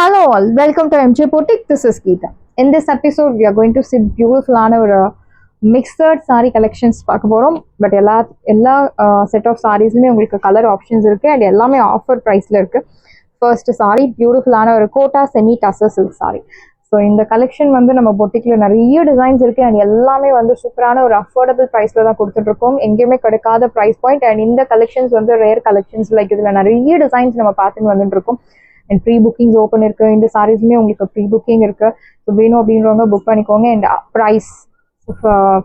Hello all, welcome to MJ Boutique. This is Geeta. In this episode, we are going to see beautiful mixed saree collections பார்க்க போறோம். But எல்லா set of சாரீஸ்லயுமே உங்களுக்கு colour options இருக்கு and எல்லாமே offer பிரைஸ்ல இருக்கு. First sari பியூட்டிஃபுல்லான ஒரு Kota semi tussar silk sari. So இந்த கலெக்ஷன் வந்து நம்ம பொட்டிக்ல நிறைய டிசைன்ஸ் இருக்கு அண்ட் எல்லாமே வந்து சூப்பரான ஒரு அஃபோர்டபுள் ப்ரைஸ்ல தான் கொடுத்துட்டு இருக்கோம். எங்கேயுமே கிடைக்காத ப்ரைஸ் பாயிண்ட் அண்ட் இந்த கலெக்ஷன்ஸ் வந்து ரேர் கலெக்ஷன்ஸ் லைக் இதுல நிறைய டிசைன்ஸ் நம்ம பார்த்துட்டு வந்துட்டு இருக்கோம். அண்ட் ப்ரீ புக்கிங்ஸ் ஓப்பன் இருக்கு. இந்த சாரீஸ்மே உங்களுக்கு ப்ரீ புக்கிங் இருக்கு. ஸோ வேணும் அப்படின்றவங்க புக் பண்ணிக்கோங்க. அண்ட் ப்ரைஸ்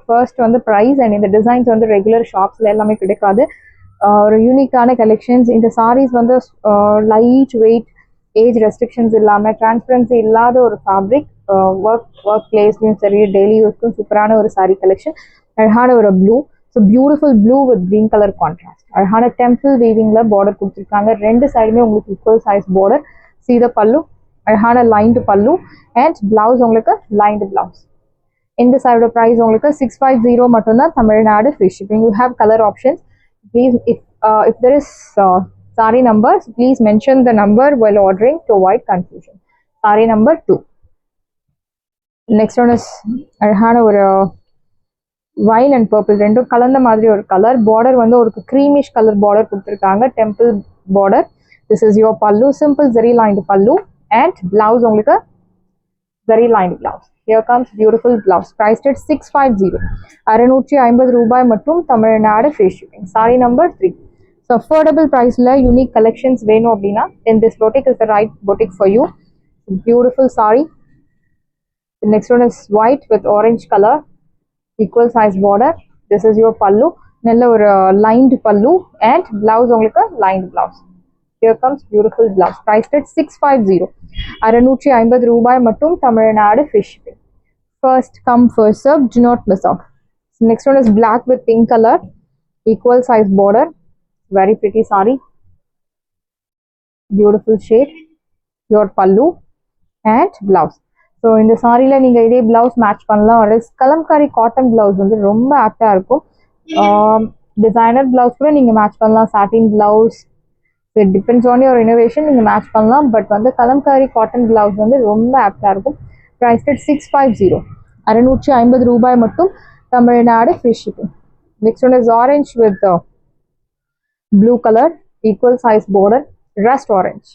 ஃபர்ஸ்ட் வந்து ப்ரைஸ் அண்ட் இந்த டிசைன்ஸ் வந்து ரெகுலர் ஷாப்ஸ்ல எல்லாமே கிடைக்காது. ஒரு யூனிக்கான கலெக்ஷன்ஸ். இந்த சாரீஸ் வந்து லைட் வெயிட், ஏஜ் ரெஸ்ட்ரிக்ஷன்ஸ் இல்லாமல் டிரான்ஸ்பரன்சி இல்லாத ஒரு ஃபேப்ரிக். ஒர்க் பிளேஸ்லையும் சரி டெய்லி யூஸ்க்கும் சூப்பரான ஒரு சாரீ கலெக்ஷன். அழகான ஒரு blue. So beautiful blue with green colour contrast. அழகான டெம்பிள் வீவிங்ல பார்டர் கொடுத்துருக்காங்க. ரெண்டு சைடுமே உங்களுக்கு ஈக்குவல் சைஸ் பார்டர். சீத பல்லு, அழகான லைன்டு பல்லு அண்ட் பிளவுஸ் உங்களுக்கு லைன்டு பிளவுஸ். இந்த சைடோட ப்ரைஸ் உங்களுக்கு 650 மட்டும்தான். Tamil Nadu free shipping. You have colour options. Please if there is saree numbers, please mention the number while ordering to avoid confusion. Saree number 2. Next one is அழகான ஒரு wine and purple ரெண்டும் கலந்த மாதிரி ஒரு colour. Border வந்து ஒரு creamish colour border கொடுத்துருக்காங்க. Temple border. This is your pallu. Simple zari lined pallu and blouse உங்களுக்கு zari lined blouse. Here comes beautiful blouse. Priced at 650. 650 ரூபாய் மற்றும் Tamil Nadu free shipping. Sari number 3. So affordable ப்ரைஸில் யூனிக் கலெக்ஷன்ஸ் வேணும் அப்படின்னா then this boutique is the right boutique for you. Beautiful saree. The next one is white with orange color. Equal size border. This is your pallu. நல்ல ஒரு lined pallu and blouse உங்களுக்கு lined blouse. Here comes beautiful blouse. Priced at 650. 650 ரூபாய் மட்டும் Tamil Nadu free shipping. First come first serve. Do not miss out. Next one is black with pink color. Equal size border. Very pretty saree. Beautiful shade. Your pallu and blouse. So இந்த சாரியில் நீங்கள் இதே blouse match பண்ணலாம். ஒரு Kalamkari cotton blouse வந்து ரொம்ப ஆப்டாக இருக்கும். டிசைனர் பிளவுஸ் கூட நீங்கள் மேட்ச் பண்ணலாம். Satin blouse it depends on your innovation. நீங்கள் மேட்ச் பண்ணலாம். பட் வந்து கலம்காரி காட்டன் பிளவுஸ் வந்து ரொம்ப ஆப்டாக இருக்கும். Price at 650. 650 ரூபாய் மட்டும் Tamil Nadu free shipping. Next one is orange with blue colour. Equal size border. Rust orange.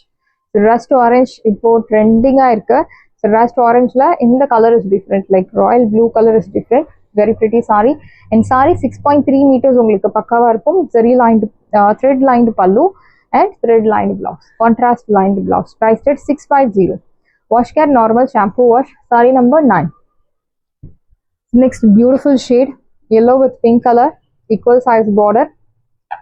Rust orange இப்போ ட்ரெண்டிங்காக இருக்கு. So rust orange la in the color is different, like royal blue color is different. Very pretty saree. And saree 6.3 meters உங்களுக்கு பக்காவா இருக்கும். Zari lined thread lined pallu and thread lined blouse. Contrast lined blouse. Priced at 650. Wash care normal shampoo wash. Saree number 9. Next beautiful shade yellow with pink color. Equal size border.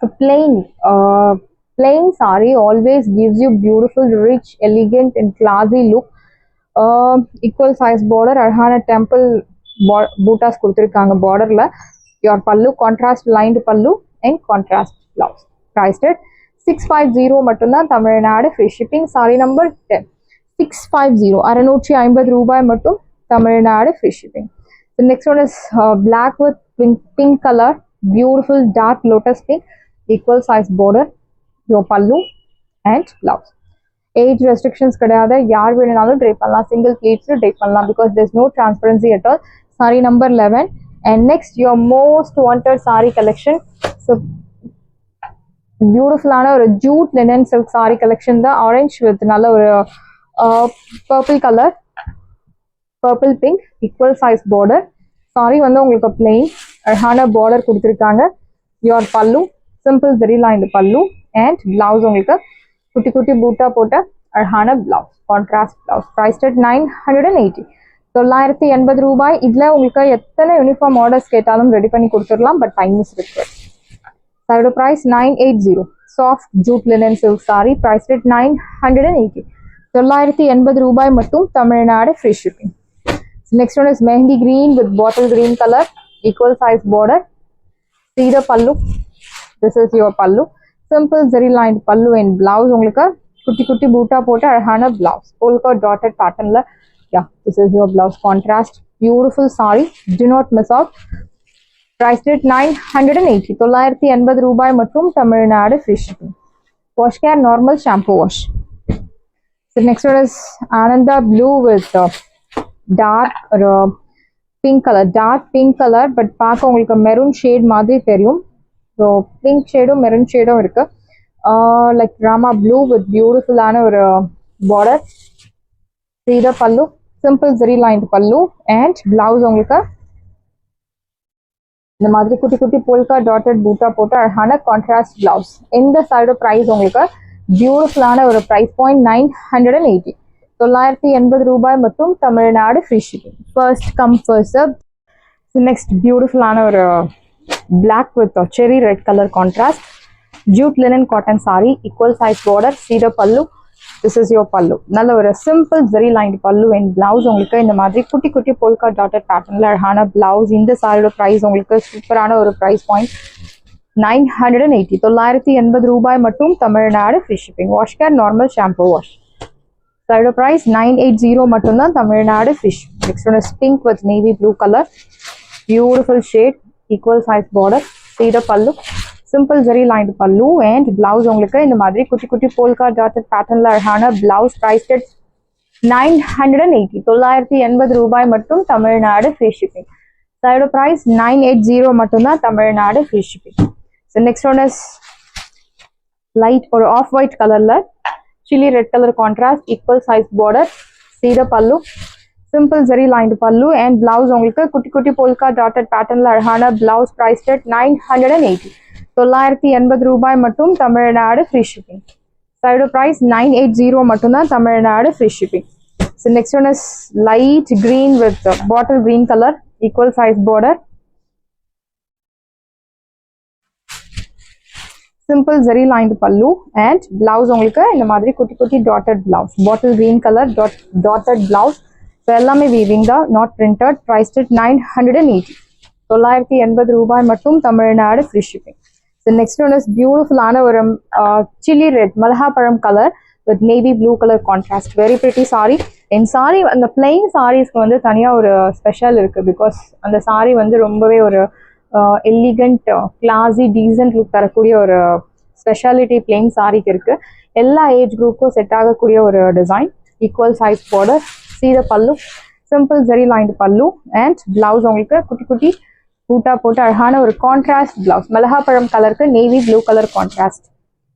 So plain saree always gives you beautiful, rich, elegant and classy look. Equal size border. அழகான temple பூட்டாஸ் கொடுத்துருக்காங்க பார்டர்ல. Your pallu contrast lined pallu and contrast blouse. Priced at 650 மட்டும்தான் Tamil Nadu free shipping. Sari number 10. 650. 650 ரூபாய் மட்டும் Tamil Nadu free shipping. Next one is black with pink colour. Beautiful dark lotus pink. Equal size border. Your pallu and blouse. Age restrictions கிடையாது. யார் வேணுனாலும் try பண்ணலாம். Single பிளேட்ஸில் try பண்ணலாம். Because there's no transparency at all. Sorry number 11. and next your most wanted saree collection. so பியூட்டிஃபுல்லான ஒரு Jude linen silk sorry collection தான். Orange with நல்ல ஒரு purple colour, purple pink. Equal size border. Sorry வந்து உங்களுக்கு plain அழகான border கொடுத்துருக்காங்க. Your pallu simple very lined pallu and blouse உங்களுக்கு குட்டி குட்டி பூட்டா போட்ட அழகான blouse. Contrast blouse. Priced at 980. 980 ரூபாய். இதில் உங்களுக்கு எத்தனை யூனிஃபார்ம் ஆர்டர்ஸ் கேட்டாலும் ரெடி பண்ணி கொடுத்துடலாம். But time is required. அதோட price 980. Soft jute linen silk sari. Priced at 980. 980 ரூபாய் மட்டும் Tamil Nadu free shipping. Next one is mehndi green with bottle green colour. Equal size border. See the pallu. This is your pallu. Simple zari lined pallu and blouse உங்களுக்கு குட்டி குட்டி பூட்டா போட்டு அழகான blouse. உங்களுக்கு dotted பேட்டர்ன்ல. Yeah this is your blouse. Contrast beautiful sari. Do not miss out. Price rate 980. 980 ரூபாய் மட்டும் Tamil Nadu free shipping. Wash care normal shampoo wash. The next one is Ananda blue with dark pink color, but பார்க்க உங்களுக்கு maroon shade மாதிரி தெரியும். So pink ஷேடும் maroon ஷேடும் இருக்கு. Like Rama blue with beautiful ஆன ஒரு border. See the pallu, simple zari lined pallu and blouse உங்களுக்கு இந்த மாதிரி குட்டி குட்டி polka dotted பூட்டா போட்டு அழகான கான்ட்ராஸ்ட் பிளவுஸ். இந்த சைடு பிரைஸ் உங்களுக்கு பியூட்டிஃபுல்லான ஒரு பிரைஸ் பாயிண்ட் 980, 980 ரூபாய் மற்றும் Tamil Nadu free shipping. First come first serve. Next பியூட்டிஃபுல்லான ஒரு black with cherry red color contrast, jute linen cotton saree, equal size border, see the pallu. This is your pallu. நல்ல ஒரு simple zari lined pallu and blouse உங்களுக்கு இந்த மாதிரி குட்டி குட்டி polka dotted patternல அழகான blouse. இந்த சாரியோட பிரைஸ் உங்களுக்கு சூப்பரான ஒரு பிரைஸ் பாயிண்ட் 980, 980 ரூபாய் மட்டும் Tamil Nadu free shipping. Wash care normal shampoo wash. சாரியோட பிரைஸ் 980 மட்டும் தான் Tamil Nadu free shipping. Next one is pink with navy blue color, beautiful shade, equal size border, see the pallu. Simple zari lined pallu and blouse உங்களுக்கு இந்த மாதிரி குட்டி குட்டி polka dotted patternல அழகான blouse, priced at 980, 980 ரூபாய் மட்டும் Tamil Nadu free shipping. Side price 980 மட்டும் தான் Tamil Nadu free shipping. So next one is light or off white colorல chili red color contrast, equal size border, see the pallu. Simple zari lined pallu and blouse உங்களுக்கு குட்டி குட்டி polka dotted patternல அழகான blouse, priced at 980, 980 ரூபாய் மட்டும் Tamil Nadu free shipping. Side price 980 மட்டும் தான் Tamil Nadu free shipping. So next one is light green with bottle green color, equal size border, simple zari lined pallu and blouse உங்களுக்கு இந்த மாதிரி குட்டி குட்டி dotted blouse, bottle green color dotted blouse. So எல்லாமே weaving தான், not printed, priced at 980, 980 ரூபாய் மட்டும் Tamil Nadu free shipping. So next one is beautiful ஆன ஒரு chili red மல்ஹாப்பழம் colour with navy blue color contrast, very pretty saree. இந்த saree அந்த plain sareesக்கு வந்து தனியா ஒரு ஸ்பெஷல் இருக்கு, பிகாஸ் அந்த saree வந்து ரொம்பவே ஒரு எலிகண்ட் கிளாஸி டீசன்ட் லுக் தரக்கூடிய ஒரு ஸ்பெஷாலிட்டி பிளெயின் சாரிக்கு இருக்கு. எல்லா ஏஜ் குரூப்புக்கும் செட் ஆகக்கூடிய ஒரு design, equal size border, see the pallu, simple zari lined pallu and blouse உங்களுக்கு குட்டி குட்டி பூட்டா போட்டு அழகான ஒரு கான்ட்ராஸ்ட் பிளவுஸ், மல்ஹாப்பழம் கலருக்கு navy blue colour contrast,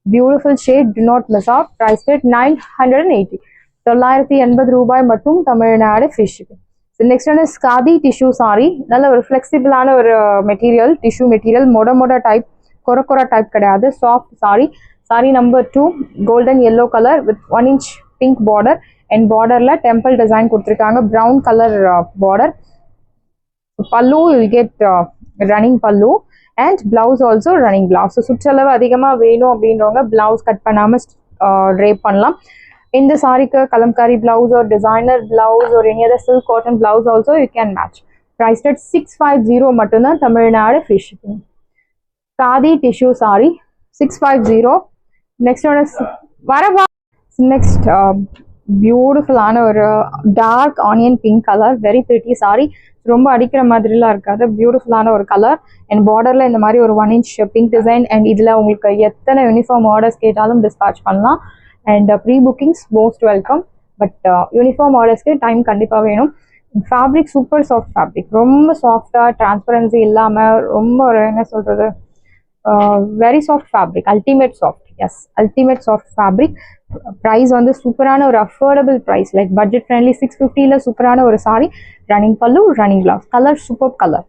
beautiful shade, do not miss out, priced at 980, 980 ரூபாய் மட்டும் Tamil Nadu free shipping. Next one is khadi tissue sari. நல்ல ஒரு ஃப்ளெக்சிபிளான ஒரு மெட்டீரியல், டிஷ்யூ மெட்டீரியல், மொட டைப், கொர டைப் கிடையாது, soft sari. Sari number 2, golden yellow colour with 1 inch pink border and பார்டர்ல டெம்பிள் டிசைன் கொடுத்துருக்காங்க, brown colour border. Pallu will get running pallu and blouse also running blouse. சுற்றளவு அதிகமாக வேணும் அப்படின்றவங்க பிளவுஸ் கட் பண்ணாமல் ட்ரேப் பண்ணலாம். இந்த சாரிக்கு Kalamkari blouse or designer blouse or any other silk cotton blouse also you can match. Priced at 650 மட்டும்தான் Tamil Nadu free shipping. Khadi tissue sari 650. Next one is வரவா. நெக்ஸ்ட் பியூட்டிஃபுல்லான ஒரு dark onion pink colour, very pretty sari. ரொம்ப அடிக்கிற மாதிரிலாம் இருக்காது, பியூட்டிஃபுல்லான ஒரு கலர் அண்ட் பார்டர்ல இந்த மாதிரி ஒரு 1 inch பிங்க் டிசைன் அண்ட் இதில் உங்களுக்கு எத்தனை யூனிஃபார்ம் ஆர்டர்ஸ் கேட்டாலும் டிஸ்பேச் பண்ணலாம். And pre bookings most welcome. But uniform ஆர்டர்ஸ்க்கு டைம் கண்டிப்பாக வேணும். ஃபேப்ரிக் சூப்பர் சாஃப்ட் ஃபேப்ரிக், ரொம்ப சாஃப்டாக, டிரான்ஸ்பரன்சி இல்லாமல், ரொம்ப ஒரு என்ன சொல்கிறது, very soft fabric, ultimate soft, yes ultimate soft fabric. Price வந்து சூப்பரான ஒரு affordable price, like budget friendly 650ல சூப்பரான ஒரு sari, running pallu, running blouse, colour super colour,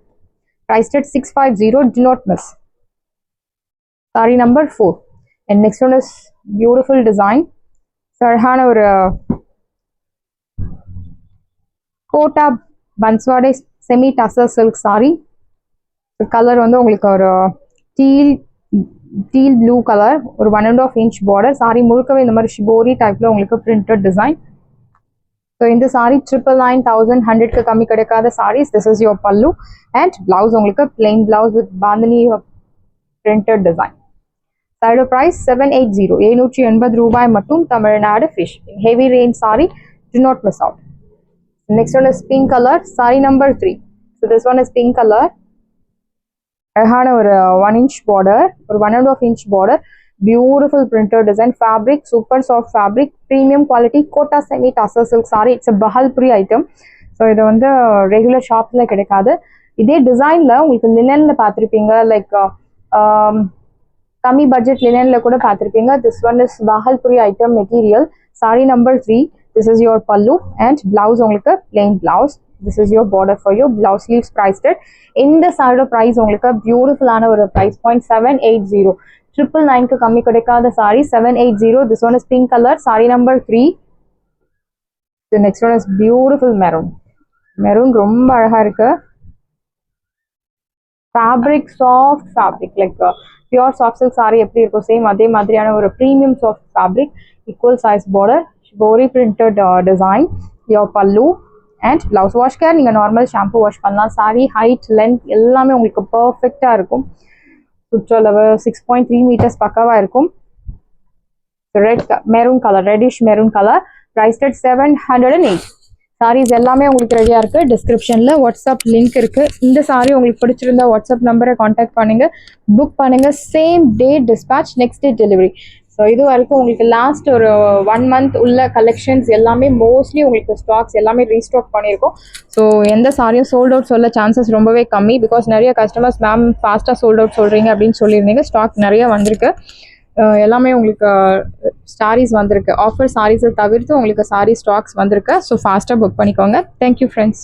priced at 650, do not miss. Saree number 4. And next one is beautiful design, sarhana or kota banswade semi tussar silk saree. The color வந்து உங்களுக்கு ஒரு teal blue color, ஒரு 1.5 inch border. saree முழுக்கவே இந்த மாதிரி shibori typeல உங்களுக்கு printed design. So இந்த saree 999,100 க்கு கம்மி கிடைக்காத sarees. This is your pallu and blouse உங்களுக்கு plain blouse with bandhani printed design. Side price 780, 780 ரூபாய் மட்டும் Tamil Nadu free shipping. Heavy range saree, do not miss out. Next one is pink color, saree number 3. So this one is pink color. அழகான ஒரு 1 inch border, ஒரு 1.5 inch border Beautiful printer design, fabric super soft fabric, premium quality kota semi tussar silk saree. It's a bahalpuri item. So இது வந்து regular ஷாப்ஸில் கிடைக்காது. இதே டிசைனில் உங்களுக்கு லினனில் பார்த்துருப்பீங்க, லைக் கம்மி பட்ஜெட் லினனில் கூட பார்த்துருப்பீங்க. This one is Bhagalpuri item material. Sari number 3. This is your pallu and blouse உங்களுக்கு plain blouse. This is your border for you. Blouse sleeves priced. இந்த சாரியோட ப்ரைஸ் உங்களுக்கு பியூட்டிஃபுல்லான ஒரு ப்ரைஸ் பாயிண்ட் 780. 999க்கு கம்மி கிடைக்காத sorry 780. This one is pink colour. Sorry number 3. The next one is beautiful maroon. Maroon ரொம்ப அழகா இருக்கு. Fabric soft fabric, like pure soft silk sari எப்படி இருக்கும் சேம் அதே மாதிரியான ஒரு premium soft fabric. Equal size border, shibori printed design. Your pallu and blouse. Wash care நீங்கள் normal shampoo wash பண்ணலாம். சாரி ஹைட் லென்த் எல்லாமே உங்களுக்கு பர்ஃபெக்டாக இருக்கும். சுற்றளவு 6.3 meters பக்காவாக இருக்கும். Red maroon colour, reddish maroon colour. priced at 708. Saris எல்லாமே உங்களுக்கு ரெடியாக இருக்குது. டிஸ்கிரிப்ஷனில் வாட்ஸ்அப் லிங்க் இருக்குது. இந்த சாரி உங்களுக்கு பிடிச்சிருந்தா வாட்ஸ்அப் நம்பரை காண்டாக்ட் பண்ணுங்கள், புக் பண்ணுங்கள். Same day dispatch, next day delivery. So இது வரைக்கும் உங்களுக்கு லாஸ்ட் ஒரு 1 month உள்ள கலெக்ஷன்ஸ் எல்லாமே மோஸ்ட்லி உங்களுக்கு ஸ்டாக்ஸ் எல்லாமே ரீஸ்டாக் பண்ணியிருக்கோம். ஸோ எந்த சாரியும் சோல்ட் அவுட் சொல்ல சான்சஸ் ரொம்பவே கம்மி. பிகாஸ் நிறைய கஸ்டமர்ஸ் மேம் ஃபாஸ்ட்டாக சோல்ட் அவுட் சொல்கிறீங்க அப்படின்னு சொல்லியிருந்தீங்க. ஸ்டாக் நிறைய வந்திருக்கு. எல்லாமே உங்களுக்கு சாரீஸ் வந்திருக்கு. ஆஃபர் சாரீஸை தவிர்த்து உங்களுக்கு சாரீ ஸ்டாக்ஸ் வந்திருக்கு. ஸோ ஃபாஸ்ட்டாக புக் பண்ணிக்கோங்க. Thank you friends.